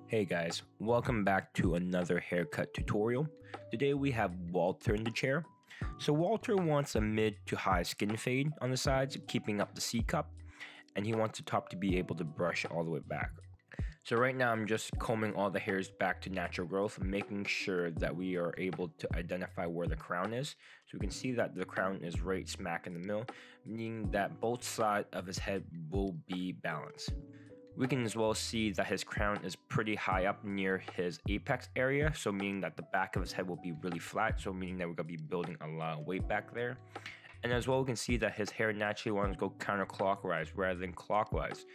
Hey guys, welcome back to another haircut tutorial. Today we have Walter in the chair. So Walter wants a mid to high skin fade on the sides, keeping up the C cup, and he wants the top to be able to brush all the way back. So right now I'm just combing all the hairs back to natural growth, making sure that we are able to identify where the crown is. So we can see that the crown is right smack in the middle, meaning that both sides of his head will be balanced. We can as well see that his crown is pretty high up near his apex area, so meaning that the back of his head will be really flat, so meaning that we're going to be building a lot of weight back there. And as well, we can see that his hair naturally wants to go counterclockwise rather than clockwise.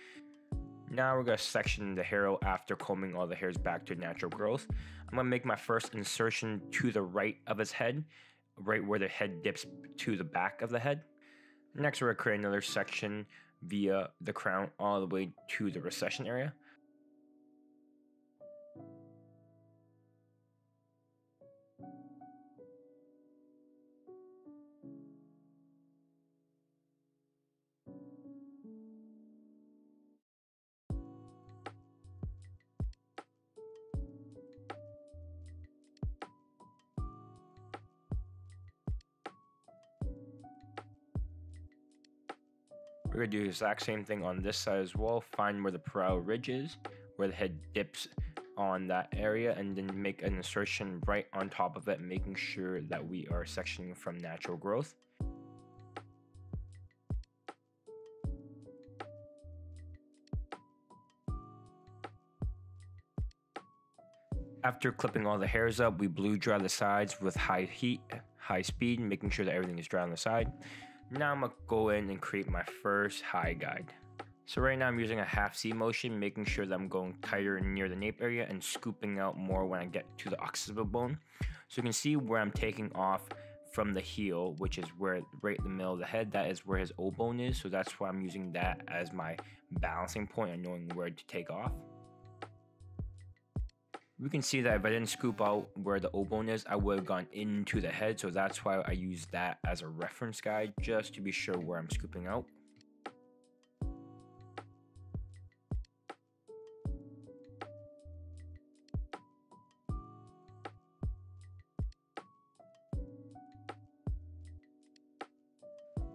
Now we're going to section the hair out after combing all the hairs back to natural growth. I'm going to make my first insertion to the right of his head, right where the head dips to the back of the head. Next, we're going to create another section via the crown all the way to the recession area. We're going to do the exact same thing on this side as well. Find where the brow ridge is, where the head dips on that area, and then make an insertion right on top of it, making sure that we are sectioning from natural growth. After clipping all the hairs up, we blew dry the sides with high heat, high speed, making sure that everything is dry on the side. Now I'm going to go in and create my first high guide. So right now I'm using a half C motion, making sure that I'm going tighter near the nape area and scooping out more when I get to the occipital bone. So you can see where I'm taking off from the heel, which is where right in the middle of the head, that is where his O bone is. So that's why I'm using that as my balancing point and knowing where to take off. We can see that if I didn't scoop out where the O bone is, I would have gone into the head. So that's why I use that as a reference guide, just to be sure where I'm scooping out.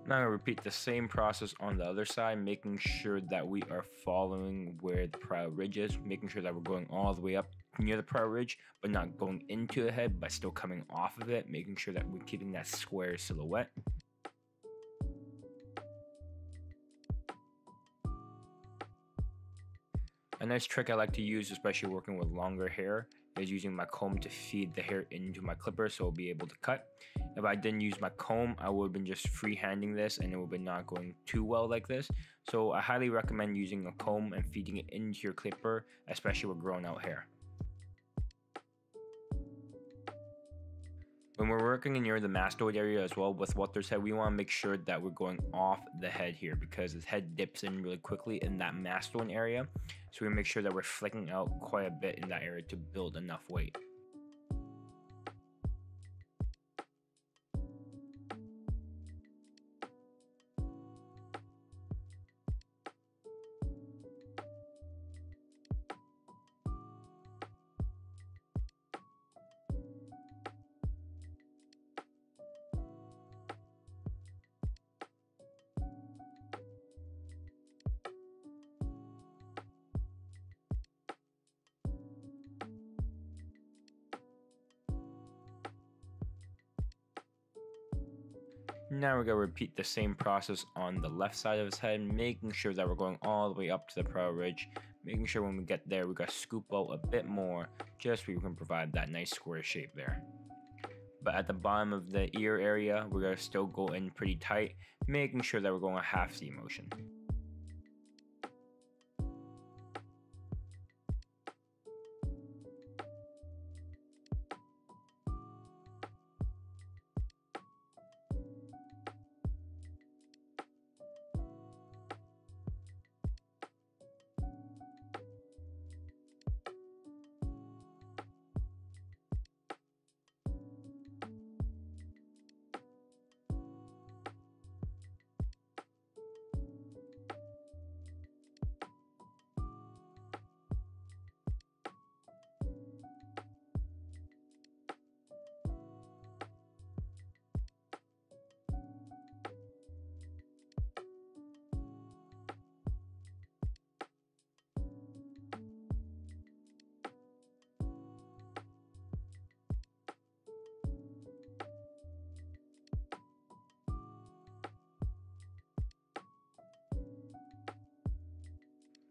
Now I'm going to repeat the same process on the other side, making sure that we are following where the brow ridge is, making sure that we're going all the way up near the brow ridge, but not going into the head, but still coming off of it, making sure that we're keeping that square silhouette. A nice trick I like to use, especially working with longer hair, is using my comb to feed the hair into my clipper so it'll be able to cut. If I didn't use my comb, I would have been just freehanding this and it would have been not going too well like this. So I highly recommend using a comb and feeding it into your clipper, especially with grown out hair. When we're working near the mastoid area as well with Walter's head, we want to make sure that we're going off the head here because his head dips in really quickly in that mastoid area. So we make sure that we're flicking out quite a bit in that area to build enough weight. Now we're going to repeat the same process on the left side of his head, making sure that we're going all the way up to the brow ridge, making sure when we get there we got to scoop out a bit more just so we can provide that nice square shape there. But at the bottom of the ear area, we're going to still go in pretty tight, making sure that we're going a half C motion.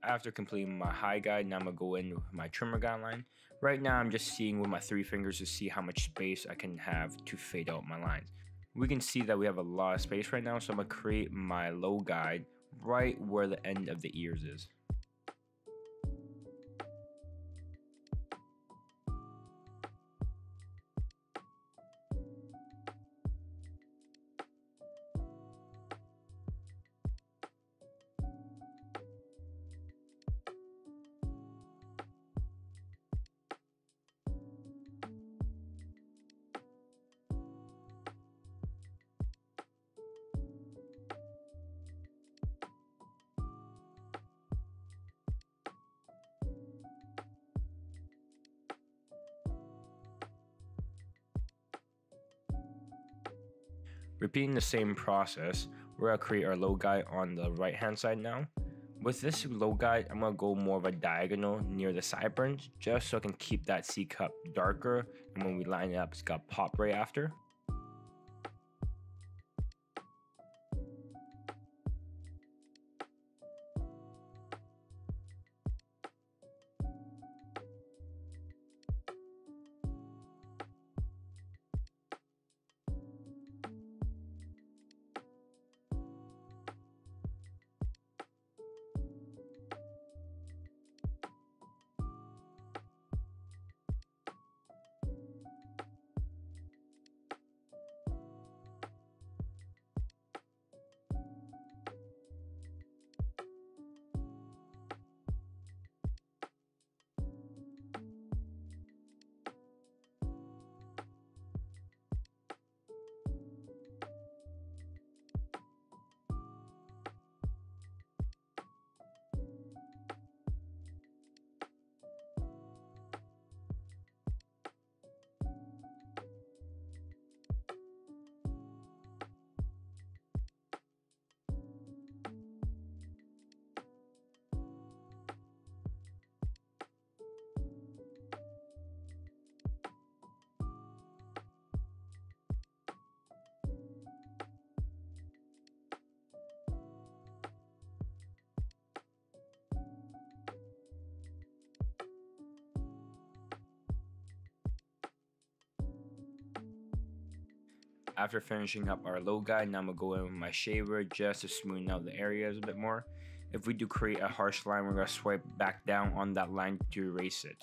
after completing my high guide, now I'm gonna go in with my trimmer guideline. Right now I'm just seeing with my 3 fingers to see how much space I can have to fade out my lines. We can see that we have a lot of space right now, so I'm gonna create my low guide right where the end of the ears is. Repeating the same process, we're gonna create our low guide on the right hand side now. With this low guide, I'm gonna go more of a diagonal near the sideburns just so I can keep that C cup darker, and when we line it up, it's gonna pop right after. After finishing up our low guide, now I'm gonna go in with my shaver just to smoothen out the areas a bit more. If we do create a harsh line, we're gonna swipe back down on that line to erase it.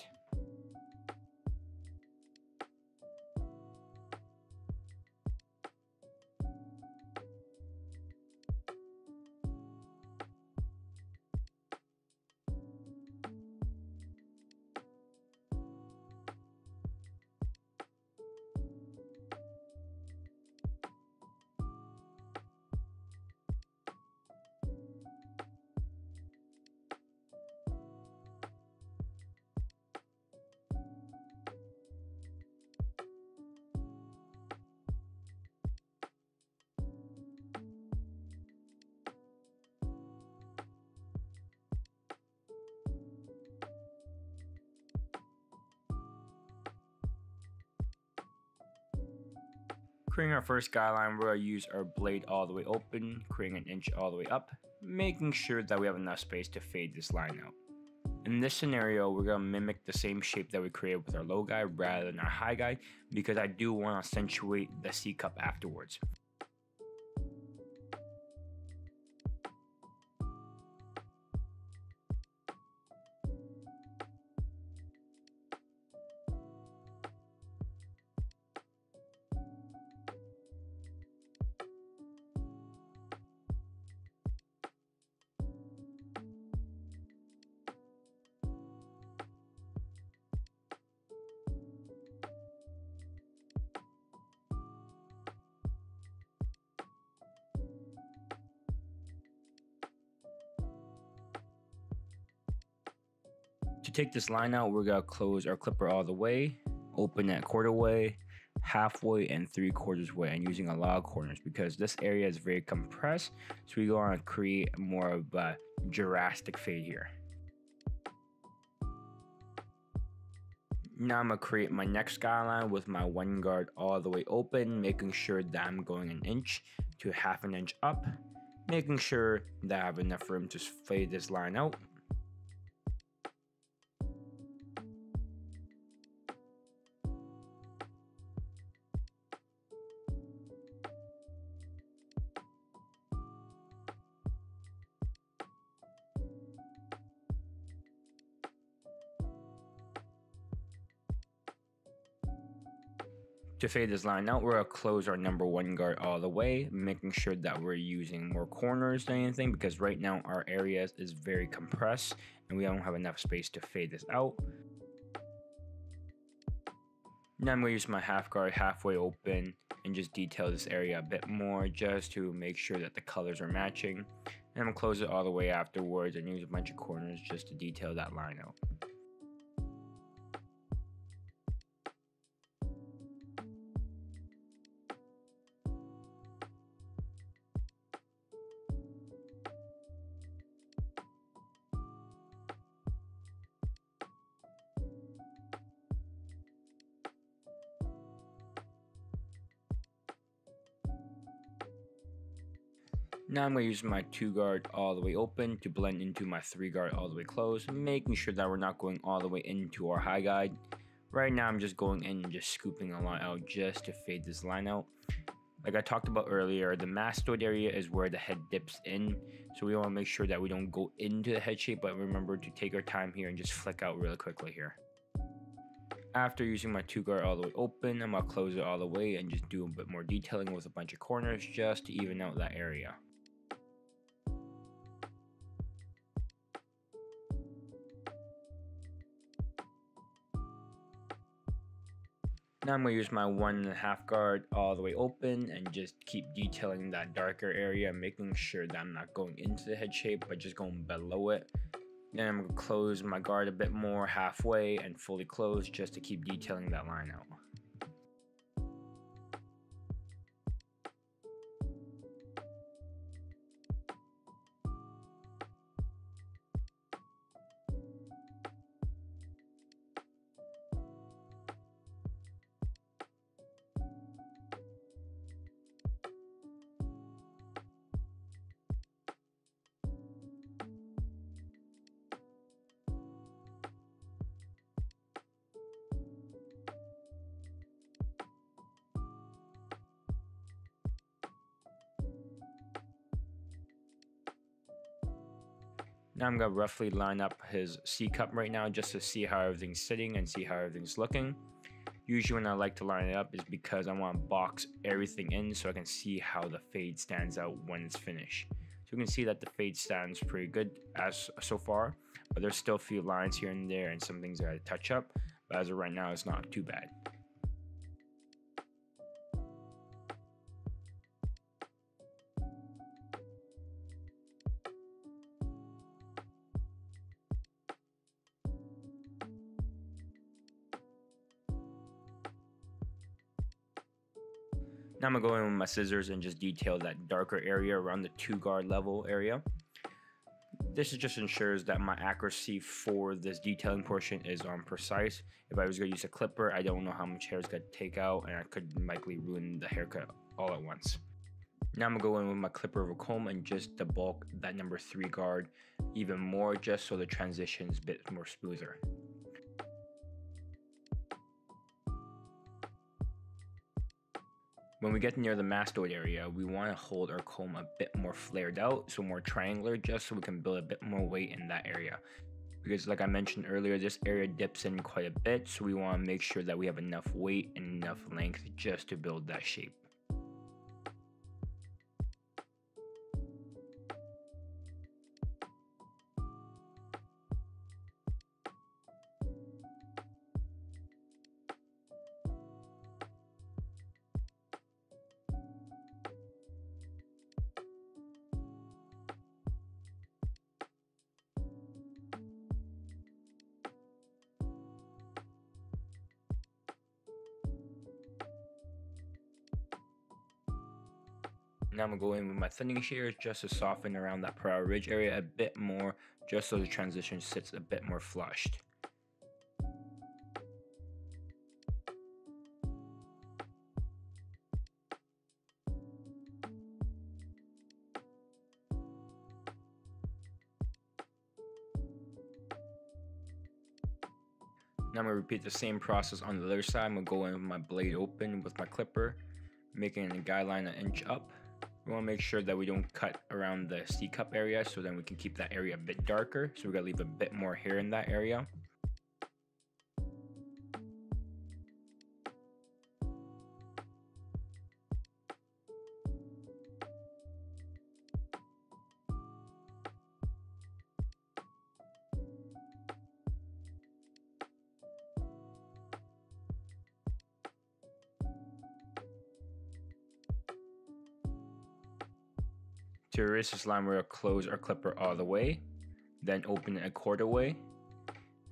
Creating our first guideline, we're going to use our blade all the way open, creating an inch all the way up, making sure that we have enough space to fade this line out. In this scenario, we're going to mimic the same shape that we created with our low guide rather than our high guide, because I do want to accentuate the C cup afterwards. To take this line out, we're going to close our clipper all the way, open at quarter way, halfway, and 3/4 way, and using a lot of corners because this area is very compressed, so we want to create more of a Jurassic fade here. Now I'm going to create my next guideline with my one guard all the way open, making sure that I'm going an inch to half an inch up, making sure that I have enough room to fade this line out. To fade this line out, we're going to close our number 1 guard all the way, making sure that we're using more corners than anything, because right now our area is very compressed and we don't have enough space to fade this out. Now I'm going to use my half guard halfway open and just detail this area a bit more just to make sure that the colors are matching. And I'm going to close it all the way afterwards and use a bunch of corners just to detail that line out. Now I'm going to use my 2 guard all the way open to blend into my 3 guard all the way closed, making sure that we're not going all the way into our high guide. Right now I'm just going in and just scooping a line out just to fade this line out. Like I talked about earlier, the mastoid area is where the head dips in, so we want to make sure that we don't go into the head shape, but remember to take our time here and just flick out really quickly here. After using my 2 guard all the way open, I'm going to close it all the way and just do a bit more detailing with a bunch of corners just to even out that area. Now I'm going to use my 1.5 guard all the way open and just keep detailing that darker area, making sure that I'm not going into the head shape, but just going below it. Then I'm going to close my guard a bit more halfway and fully close just to keep detailing that line out. Now I'm going to roughly line up his C cup right now just to see how everything's sitting and see how everything's looking. Usually when I like to line it up is because I want to box everything in so I can see how the fade stands out when it's finished. So you can see that the fade stands pretty good as so far, but there's still a few lines here and there and some things I gotta touch up, but as of right now it's not too bad. Now I'm going to go in with my scissors and just detail that darker area around the 2 guard level area. This just ensures that my accuracy for this detailing portion is precise. If I was going to use a clipper, I don't know how much hair is going to take out and I could likely ruin the haircut all at once. Now I'm going to go in with my clipper over comb and just debulk that number 3 guard even more just so the transition is a bit more smoother. When we get near the mastoid area, we want to hold our comb a bit more flared out, so more triangular, just so we can build a bit more weight in that area. Because like I mentioned earlier, this area dips in quite a bit, so we want to make sure that we have enough weight and enough length just to build that shape. Now I'm going to go in with my thinning shears just to soften around that brow ridge area a bit more, just so the transition sits a bit more flushed. Now I'm going to repeat the same process on the other side. I'm going to go in with my blade open with my clipper, making a guideline 1 inch up. We want to make sure that we don't cut around the C cup area, so then we can keep that area a bit darker. So we're going to leave a bit more hair in that area. To erase this line, we're going to close our clipper all the way, then open it a quarter way,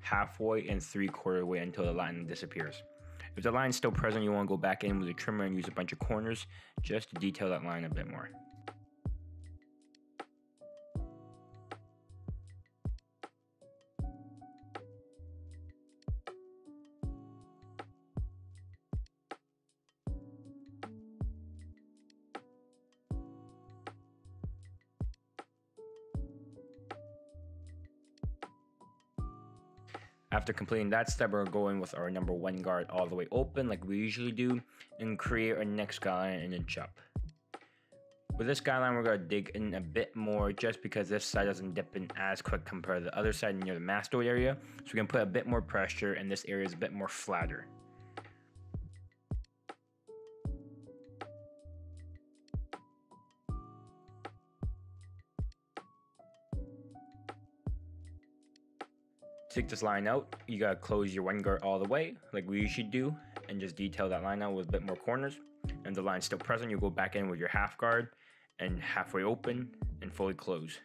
halfway, and 3/4 way until the line disappears. If the line is still present, you want to go back in with a trimmer and use a bunch of corners just to detail that line a bit more. After completing that step, we're going with our number 1 guard all the way open like we usually do and create our next guideline and a jump. With this guideline, we're going to dig in a bit more just because this side doesn't dip in as quick compared to the other side near the mastoid area. So we're going to put a bit more pressure and this area is a bit more flatter. To take this line out, you gotta close your 1 guard all the way, like we usually do, and just detail that line out with a bit more corners. And the line's still present, you go back in with your half guard and halfway open and fully close.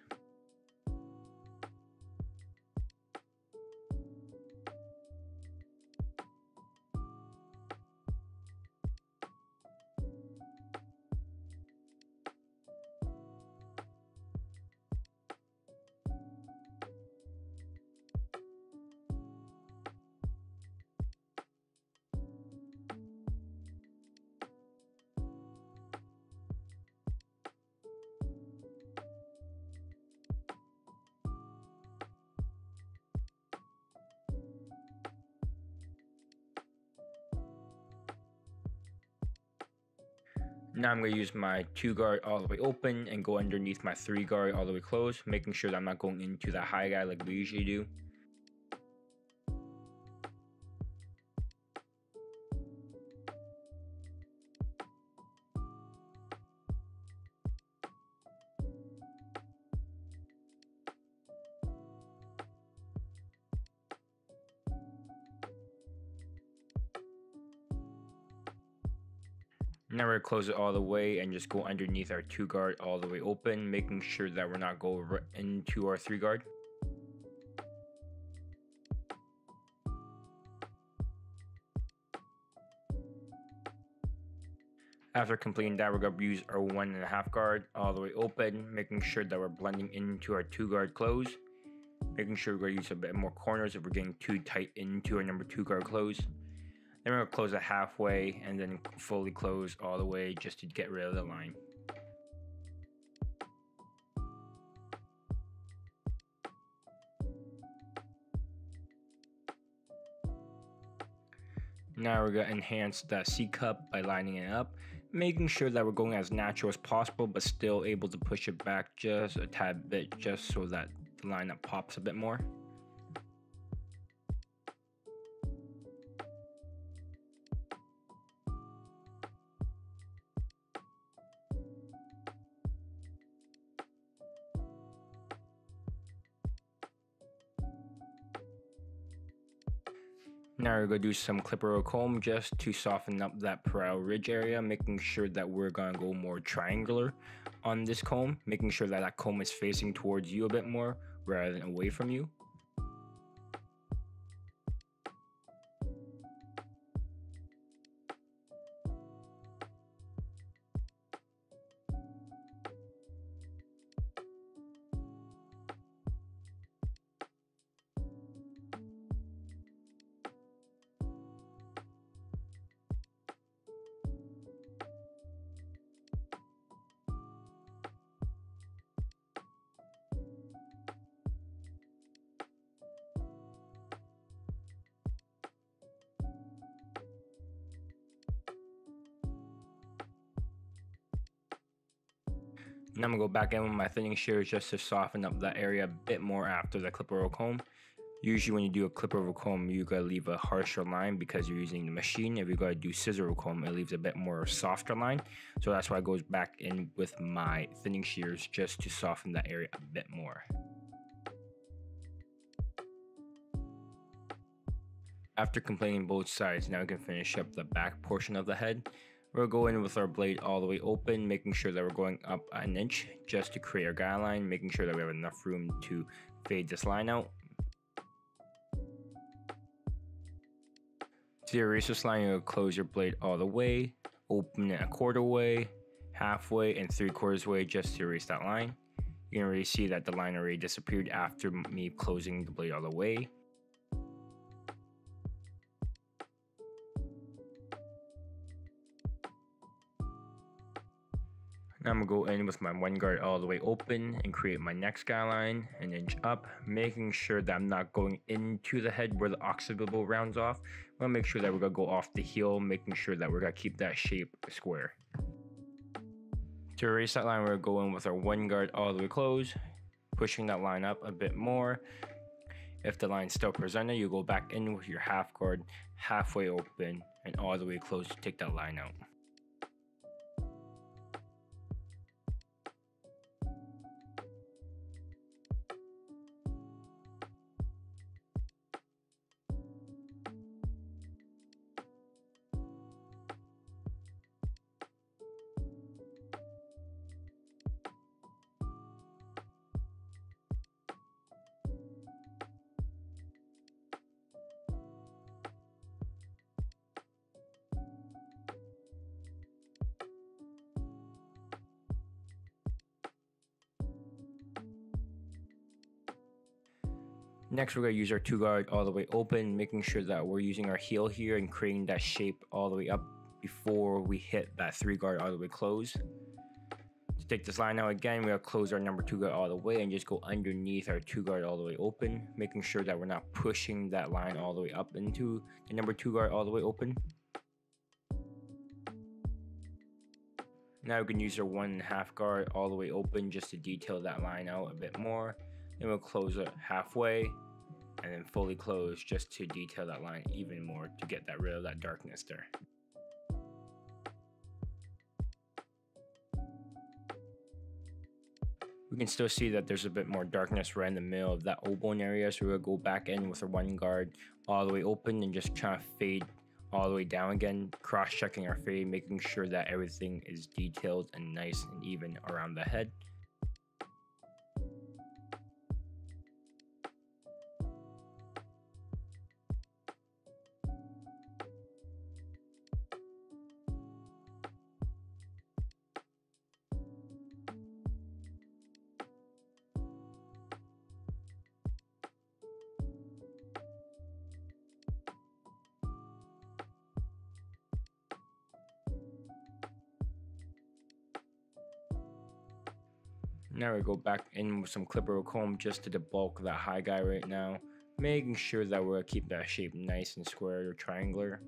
Now I'm going to use my 2 guard all the way open and go underneath my 3 guard all the way closed, making sure that I'm not going into that high guy like we usually do. Now we're going to close it all the way and just go underneath our 2 guard all the way open, making sure that we're not going right into our 3 guard. After completing that, we're going to use our 1.5 guard all the way open, making sure that we're blending into our 2 guard close, making sure we're going to use a bit more corners if we're getting too tight into our number 2 guard close. Then we're going to close it halfway and then fully close all the way just to get rid of the line. Now we're going to enhance that C-cup by lining it up, making sure that we're going as natural as possible but still able to push it back just a tad bit just so that the line up pops a bit more. Now we're going to do some clipper or comb just to soften up that brow ridge area, making sure that we're going to go more triangular on this comb, making sure that that comb is facing towards you a bit more rather than away from you. Now I'm going to go back in with my thinning shears just to soften up that area a bit more after the clipper or comb. Usually when you do a clipper or comb, you gotta leave a harsher line because you're using the machine. If you gotta do scissor or comb, it leaves a bit more softer line. So that's why it goes back in with my thinning shears just to soften that area a bit more. After completing both sides, now we can finish up the back portion of the head. We're We'll go in with our blade all the way open, making sure that we're going up an inch just to create our guideline, making sure that we have enough room to fade this line out. To the eraser line, you'll close your blade all the way, open it a quarter way, halfway, and 3/4 way just to erase that line. You can already see that the line already disappeared after me closing the blade all the way. Now I'm going to go in with my one guard all the way open and create my next guideline an inch up, making sure that I'm not going into the head where the occipital rounds off. I'm going to make sure that we're going to go off the heel, making sure that we're going to keep that shape square. To erase that line, we're going to go in with our one guard all the way closed, pushing that line up a bit more. If the line's still presented, you go back in with your half guard halfway open and all the way closed to take that line out. Next, we're going to use our 2-guard all the way open, making sure that we're using our heel here and creating that shape all the way up before we hit that 3-guard all the way close. To take this line out again, we're going to close our number 2-guard all the way and just go underneath our 2-guard all the way open, making sure that we're not pushing that line all the way up into the number 2-guard all the way open. Now we can use our 1.5 guard all the way open just to detail that line out a bit more. Then we'll close it halfway and then fully close just to detail that line even more to get rid of that darkness there. We can still see that there's a bit more darkness right in the middle of that O-bone area, so we'll go back in with our 1 guard all the way open and just try to fade all the way down again, cross-checking our fade, making sure that everything is detailed and nice and even around the head. Now we go back in with some clipper or comb just to debulk that high guy right now, making sure that we're gonna keep that shape nice and square or triangular.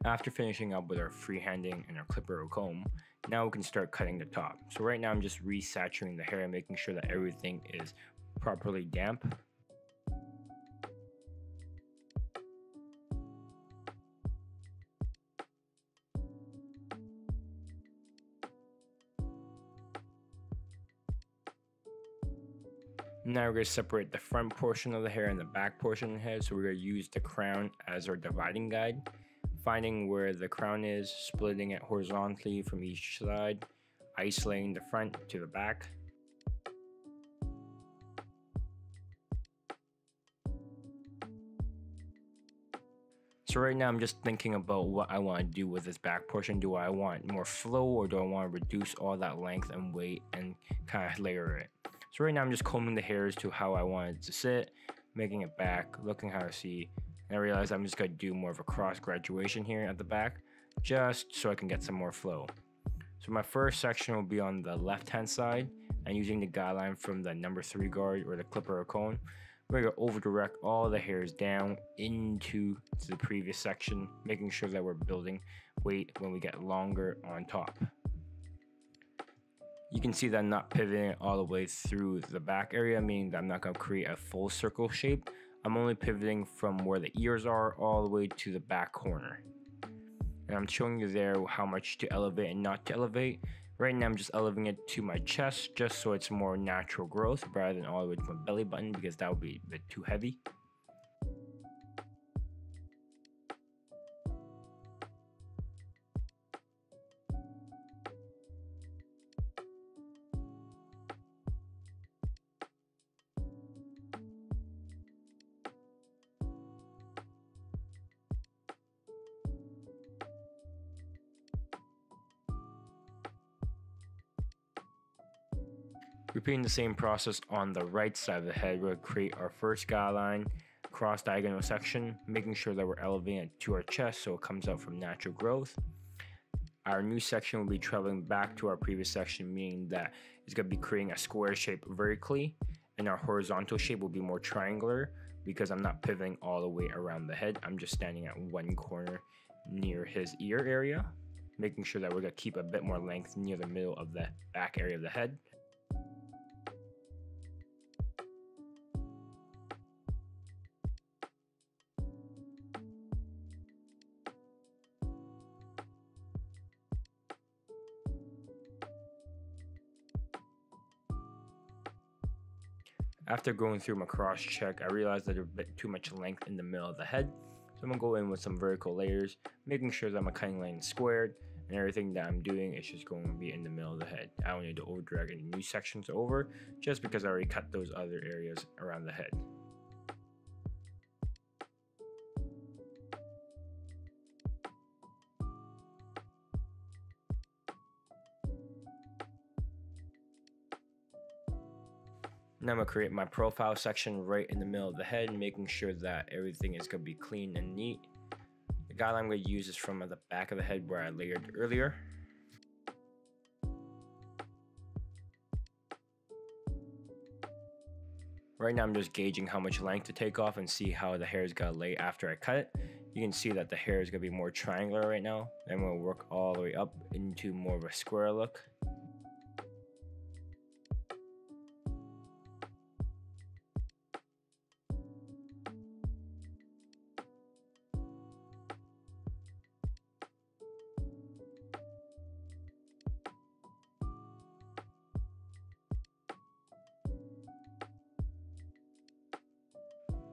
After finishing up with our freehanding and our clipper or comb, now we can start cutting the top. So right now I'm just resaturating the hair and making sure that everything is properly damp. Now we're going to separate the front portion of the hair and the back portion of the head. So we're going to use the crown as our dividing guide, finding where the crown is, splitting it horizontally from each side, isolating the front to the back. So right now I'm just thinking about what I want to do with this back portion. Do I want more flow, or do I want to reduce all that length and weight and kind of layer it? So right now I'm just combing the hairs to how I want it to sit, making it back, looking how I see. And I realize I'm just going to do more of a cross graduation here at the back, just so I can get some more flow. So my first section will be on the left hand side, and using the guideline from the number 3 guard or the clipper or cone, we're going to over direct all the hairs down into the previous section, making sure that we're building weight when we get longer on top. You can see that I'm not pivoting all the way through the back area, meaning that I'm not going to create a full circle shape. I'm only pivoting from where the ears are all the way to the back corner. And I'm showing you there how much to elevate and not to elevate. Right now I'm just elevating it to my chest, just so it's more natural growth rather than all the way to my belly button, because that would be a bit too heavy. Repeating the same process on the right side of the head, we'll create our first guideline, cross diagonal section, making sure that we're elevating it to our chest so it comes out from natural growth. Our new section will be traveling back to our previous section, meaning that it's going to be creating a square shape vertically, and our horizontal shape will be more triangular because I'm not pivoting all the way around the head. I'm just standing at one corner near his ear area, making sure that we're going to keep a bit more length near the middle of the back area of the head. After going through my cross check, I realized that there's a bit too much length in the middle of the head. So I'm going to go in with some vertical layers, making sure that my cutting line is squared, and everything that I'm doing is just going to be in the middle of the head. I don't need to over drag any new sections over, just because I already cut those other areas around the head. Now I'm going to create my profile section right in the middle of the head, making sure that everything is going to be clean and neat. The guideline I'm going to use is from the back of the head where I layered earlier. Right now I'm just gauging how much length to take off and see how the hair is going to lay after I cut it. You can see that the hair is going to be more triangular right now. I'm going to work all the way up into more of a square look.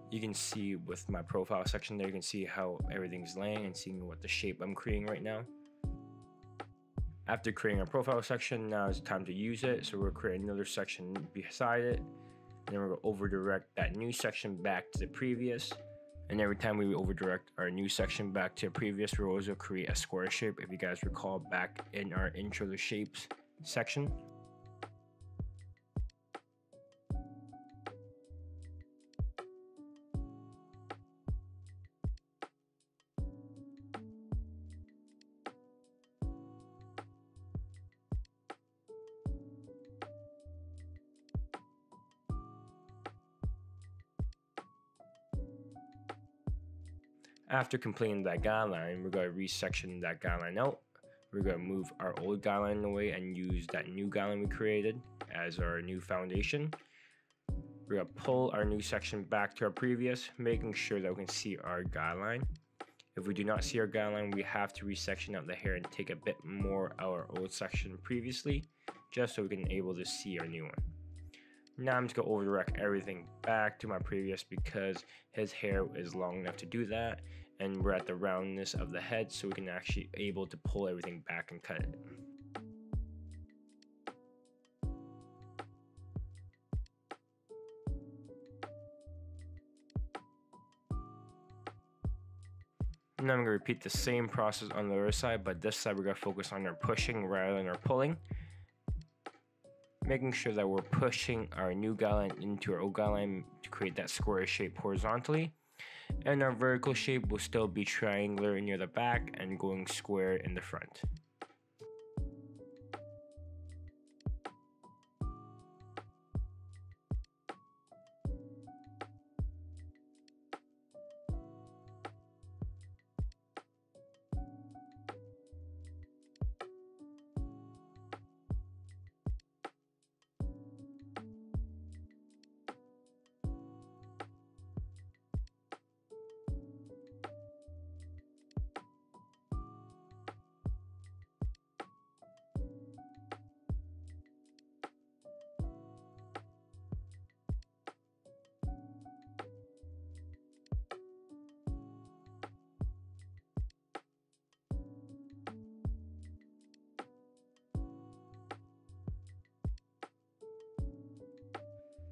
You can see with my profile section there, you can see how everything's laying and seeing what the shape I'm creating right now. After creating a profile section, now it's time to use it. So we'll create another section beside it. And then we're going to over direct that new section back to the previous. And every time we over direct our new section back to the previous, we'll also create a square shape. If you guys recall back in our intro to shapes section. After completing that guideline, we're going to resection that guideline out. We're going to move our old guideline away and use that new guideline we created as our new foundation. We're going to pull our new section back to our previous, making sure that we can see our guideline. If we do not see our guideline, we have to resection out the hair and take a bit more out our old section previously, just so we can able to see our new one. Now I'm just going to over-direct everything back to my previous because his hair is long enough to do that, and we're at the roundness of the head, so we can actually able to pull everything back and cut it. Now I'm going to repeat the same process on the other side, but this side we're going to focus on our pushing rather than our pulling. Making sure that we're pushing our new guideline into our old guideline to create that square shape horizontally. And our vertical shape will still be triangular near the back and going square in the front.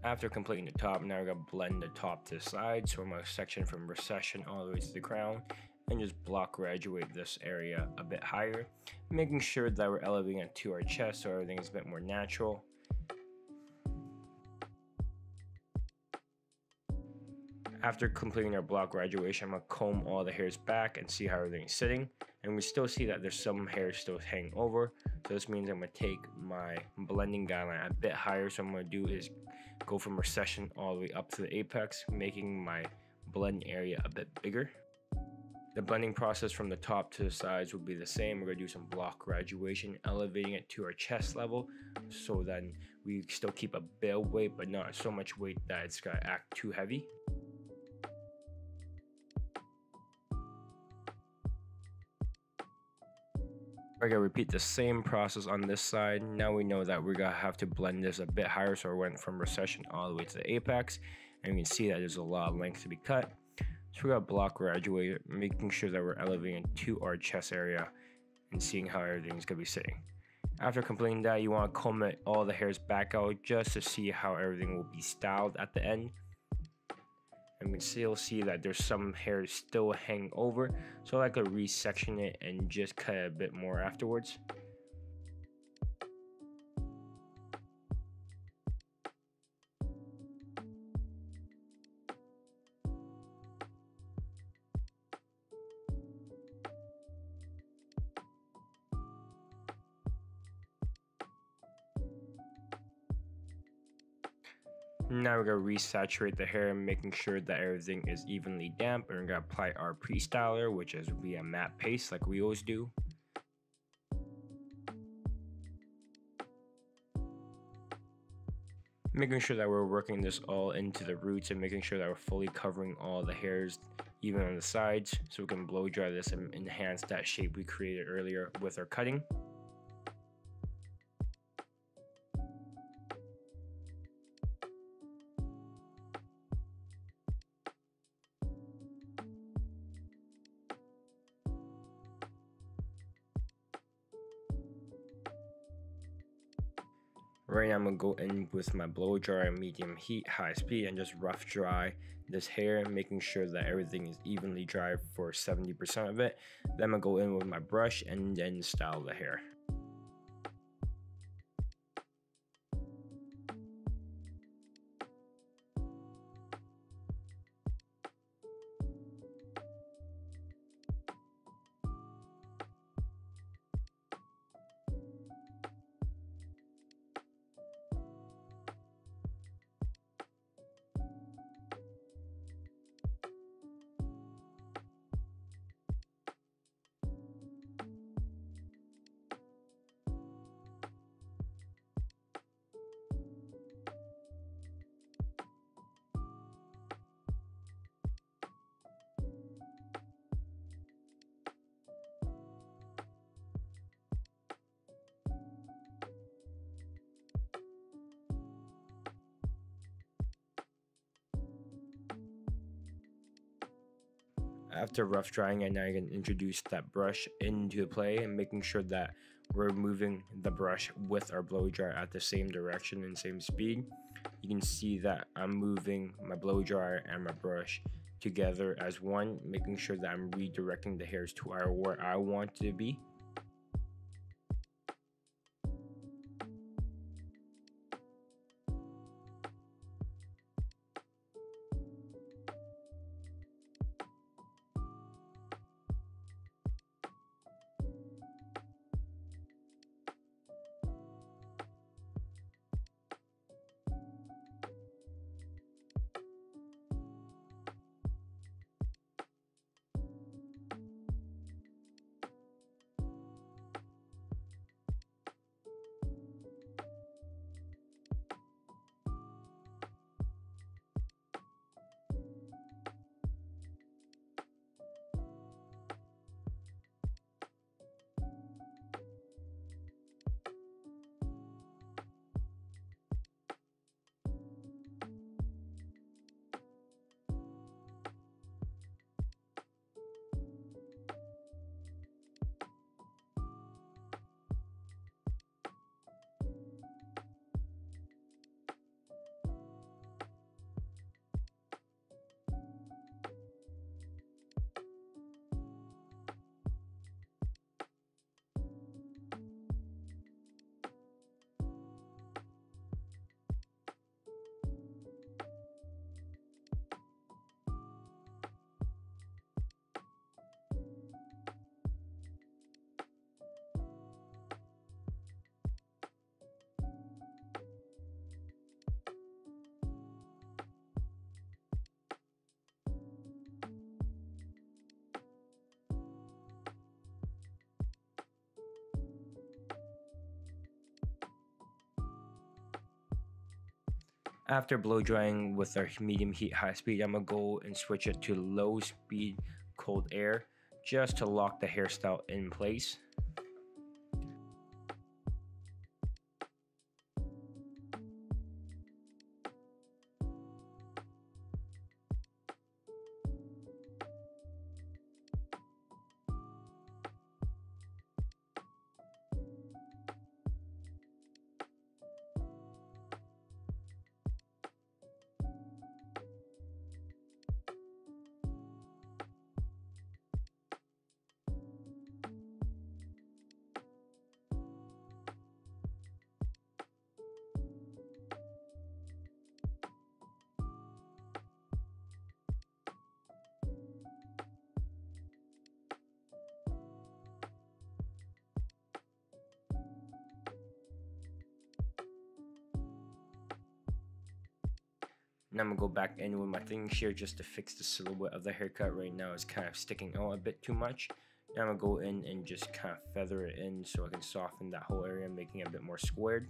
After completing the top, now we're going to blend the top to the side, so I'm going to section from recession all the way to the crown and just block graduate this area a bit higher, making sure that we're elevating it to our chest so everything is a bit more natural. After completing our block graduation, I'm going to comb all the hairs back and see how everything is sitting, and we still see that there's some hairs still hanging over, so this means I'm going to take my blending guideline a bit higher. So what I'm going to do is go from recession all the way up to the apex, making my blend area a bit bigger. The blending process from the top to the sides will be the same. We're going to do some block graduation, elevating it to our chest level, so then we still keep a bit of weight, but not so much weight that it's going to act too heavy. We're going to repeat the same process on this side. Now we know that we're going to have to blend this a bit higher, so we went from recession all the way to the apex, and you can see that there's a lot of length to be cut. So we're going to block graduate, making sure that we're elevating to our chest area and seeing how everything's going to be sitting. After completing that, you want to comb all the hairs back out just to see how everything will be styled at the end. And we can still see that there's some hairs still hanging over, so I could resection it and just cut it a bit more afterwards. Now we're going to resaturate the hair, making sure that everything is evenly damp, and we're going to apply our pre-styler, which is a matte paste like we always do. Making sure that we're working this all into the roots and making sure that we're fully covering all the hairs, even on the sides, so we can blow dry this and enhance that shape we created earlier with our cutting. Right now I'm going to go in with my blow dryer, medium heat, high speed, and just rough dry this hair, making sure that everything is evenly dry for 70% of it. Then I'm going to go in with my brush and then style the hair. After rough drying it, now you can introduce that brush into play and making sure that we're moving the brush with our blow dryer at the same direction and same speed. You can see that I'm moving my blow dryer and my brush together as one, making sure that I'm redirecting the hairs to where I want to be. After blow drying with our medium heat high speed, I'm gonna go and switch it to low speed cold air just to lock the hairstyle in place. Now I'm gonna go back in with my thinning shear just to fix the silhouette of the haircut. Right now it's kind of sticking out a bit too much. Now I'm gonna go in and just kind of feather it in so I can soften that whole area, making it a bit more squared.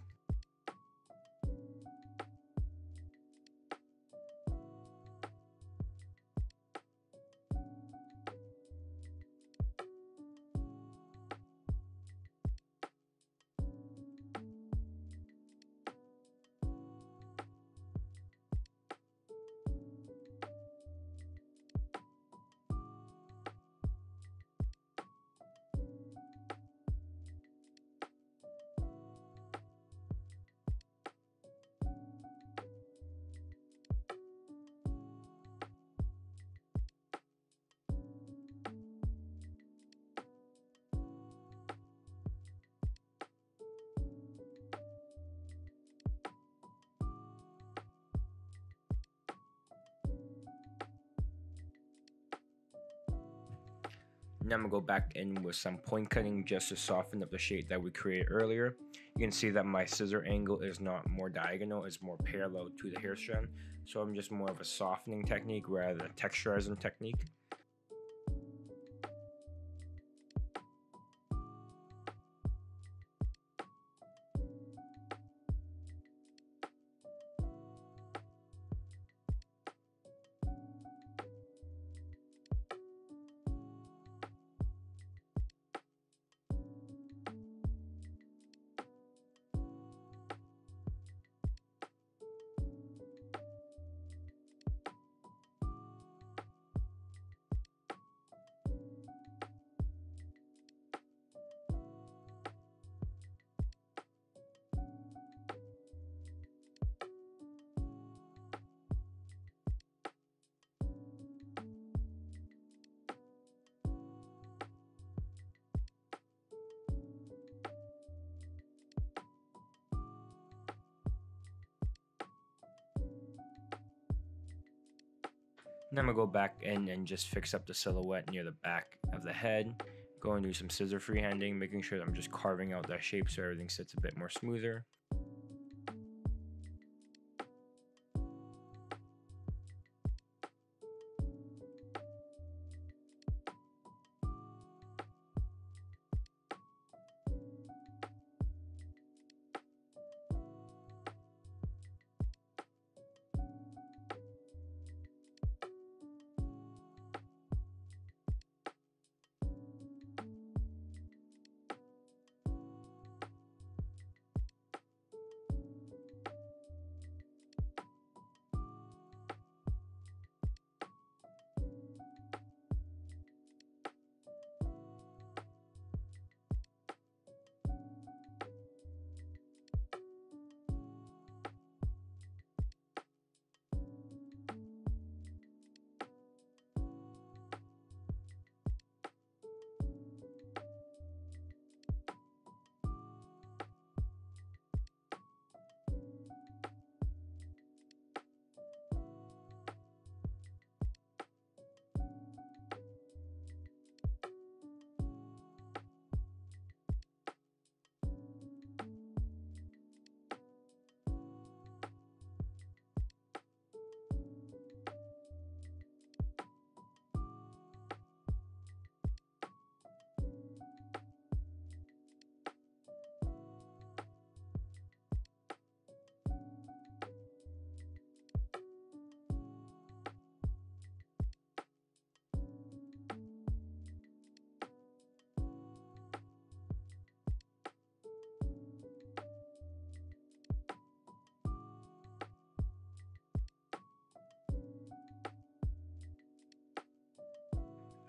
Now I'm gonna go back in with some point cutting just to soften up the shape that we created earlier. You can see that my scissor angle is not more diagonal, it's more parallel to the hair strand. So I'm just more of a softening technique rather than a texturizing technique. Then I'm gonna go back in and just fix up the silhouette near the back of the head. Go and do some scissor freehanding, making sure that I'm just carving out that shape so everything sits a bit more smoother.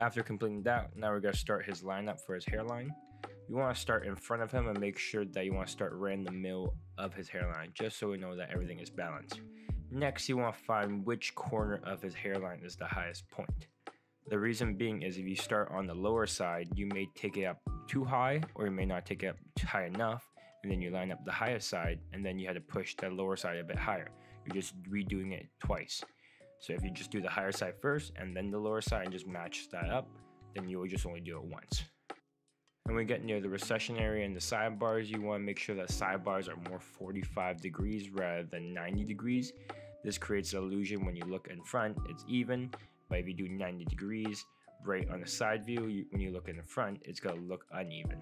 After completing that, now we're going to start his lineup for his hairline. You want to start in front of him and make sure that you want to start right in the middle of his hairline, just so we know that everything is balanced. Next, you want to find which corner of his hairline is the highest point. The reason being is if you start on the lower side, you may take it up too high, or you may not take it up high enough, and then you line up the highest side, and then you had to push that lower side a bit higher. You're just redoing it twice. So if you just do the higher side first and then the lower side and just match that up, then you will just only do it once. When we get near the recession area and the sidebars, you want to make sure that sidebars are more 45 degrees rather than 90 degrees. This creates the illusion when you look in front, it's even, but if you do 90 degrees right on the side view, when you look in the front, it's going to look uneven.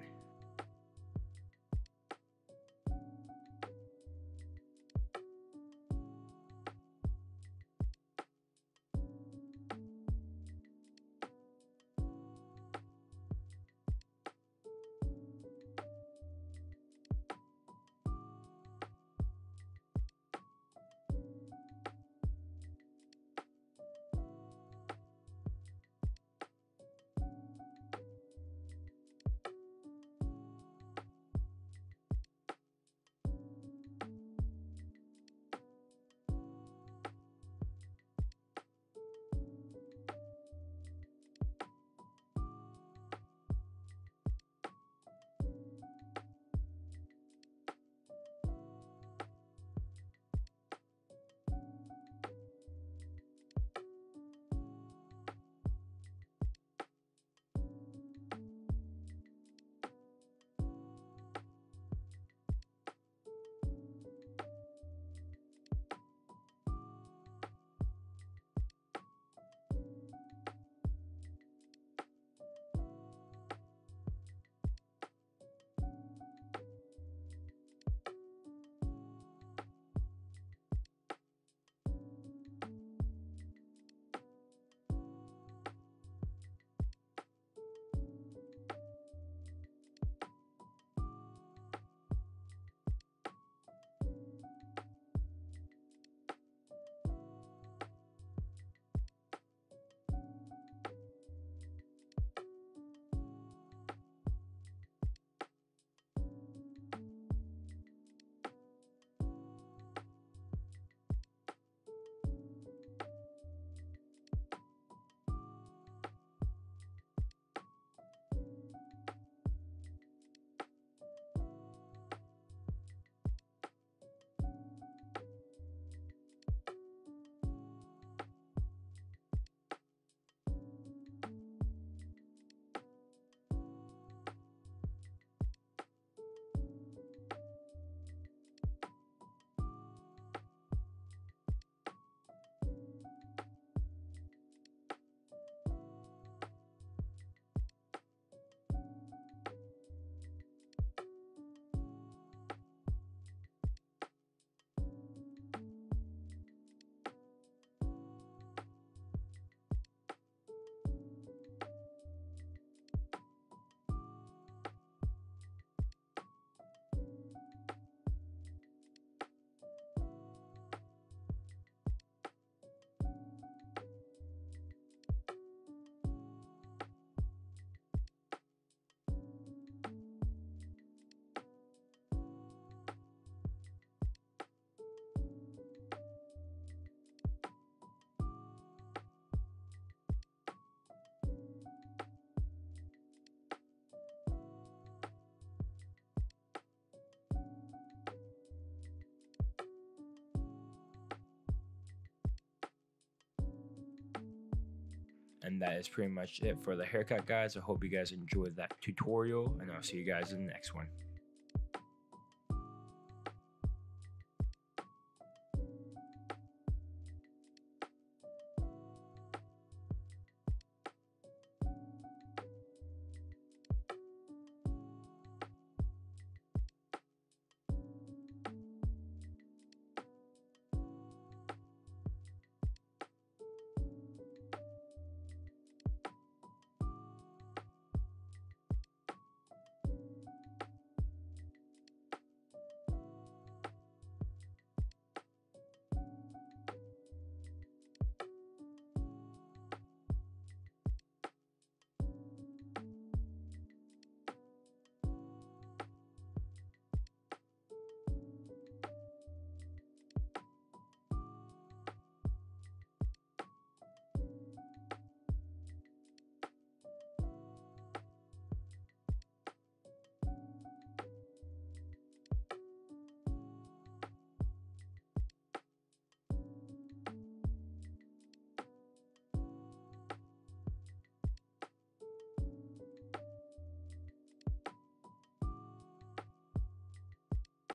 And that is pretty much it for the haircut, guys. I hope you guys enjoyed that tutorial, and I'll see you guys in the next one.